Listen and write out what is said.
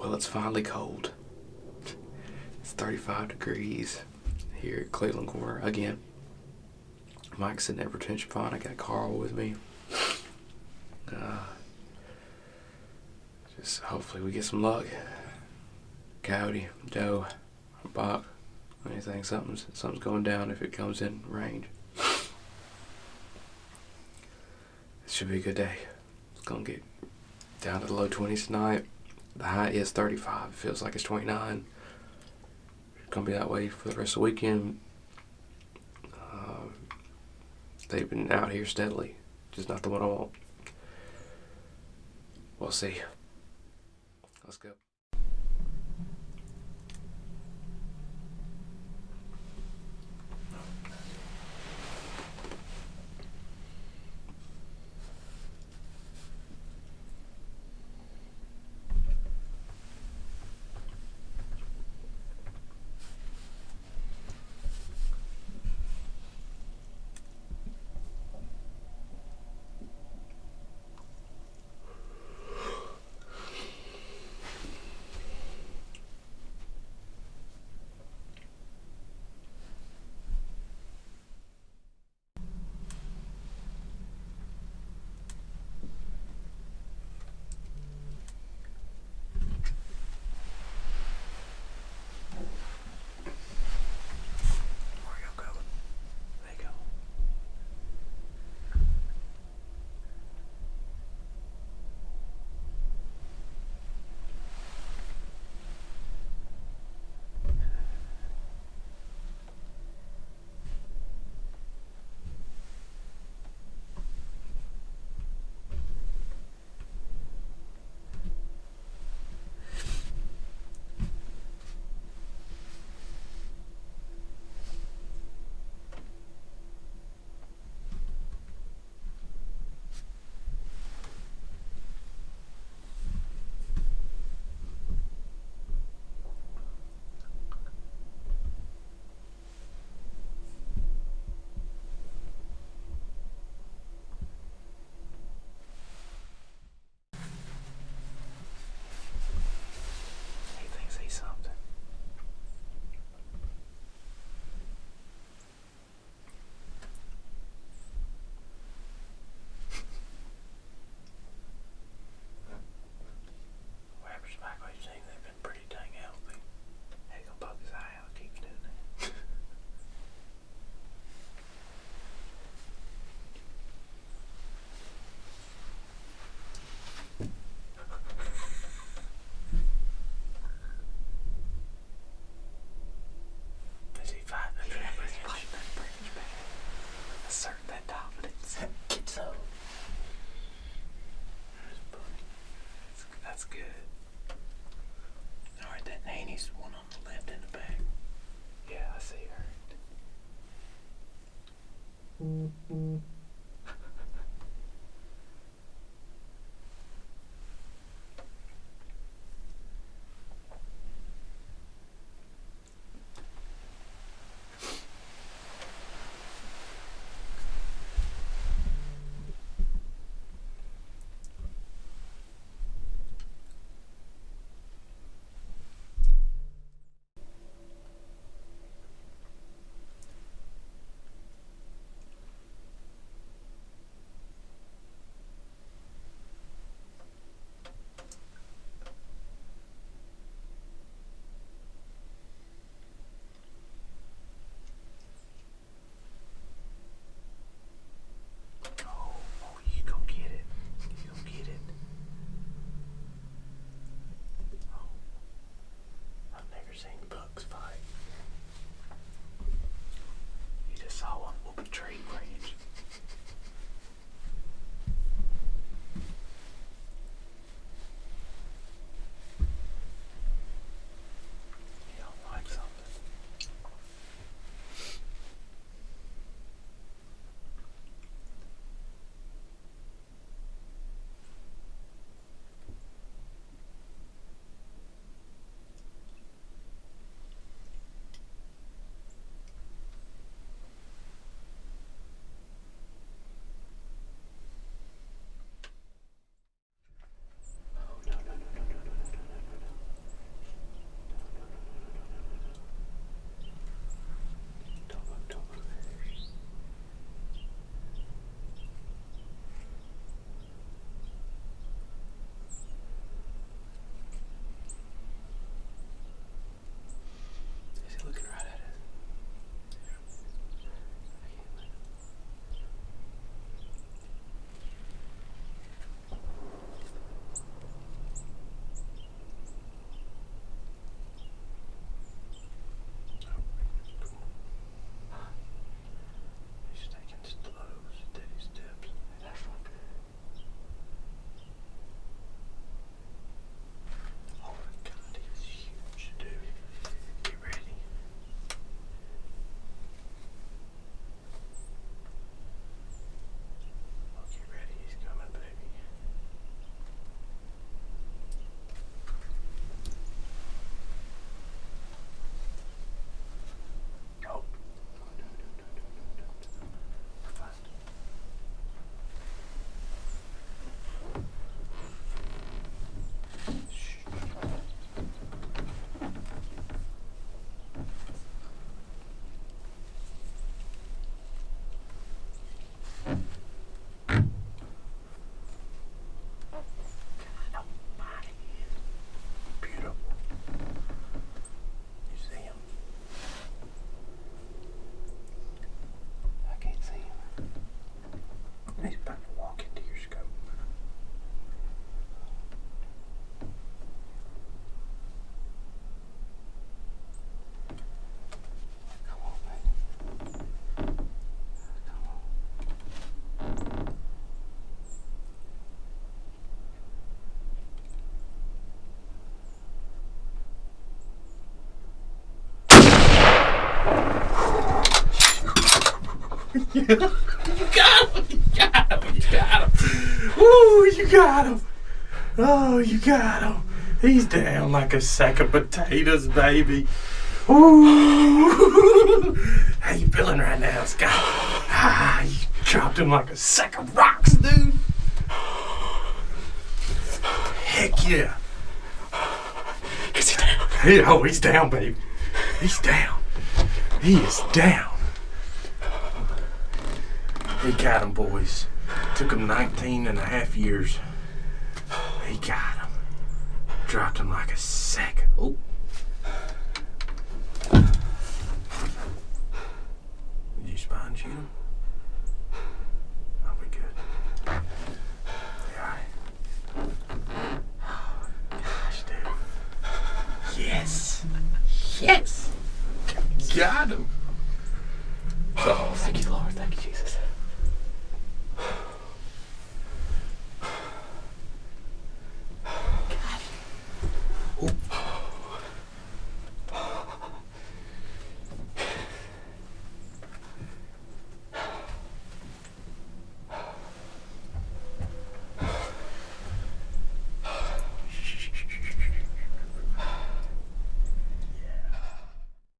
Well, it's finally cold. It's 35 degrees here at Cleveland Corner again. Mike's in that retention pond. I got Carl with me. Just hopefully we get some luck. Coyote, doe, buck, anything, something's going down if it comes in range. It should be a good day. It's gonna get down to the low 20s tonight. The high is 35. It feels like it's 29. It's gonna be that way for the rest of the weekend. They've been out here steadily, just not the one I want. We'll see. Let's go. He thinks he's something. Whatever's back we've seen, they've been pretty dang healthy. Hey, gonna poke his eye out. Keeps doing that. Is he fighting the trap? He's fighting that branch back. Assert that dominance. Get so. That's good. Alright, that nanny's the one on the left in the back. Yeah, I see her. You got him. You got him. You got him. Woo, you got him. Oh, you got him. He's down like a sack of potatoes, baby. Ooh. How you feeling right now, Scott? Ah, you dropped him like a sack of rocks, dude. Heck yeah. Is he down? Hey, oh, he's down, baby. He's down. He is down. He got him, boys. Took him 19 and a half years. He got him. Dropped him like a sack. Oh. Did you spine shoot him? I'll be good. Yeah. Oh, gosh, dude. Yes. Yes. Got him. Oh, thank you, Lord. Thank you, Jesus.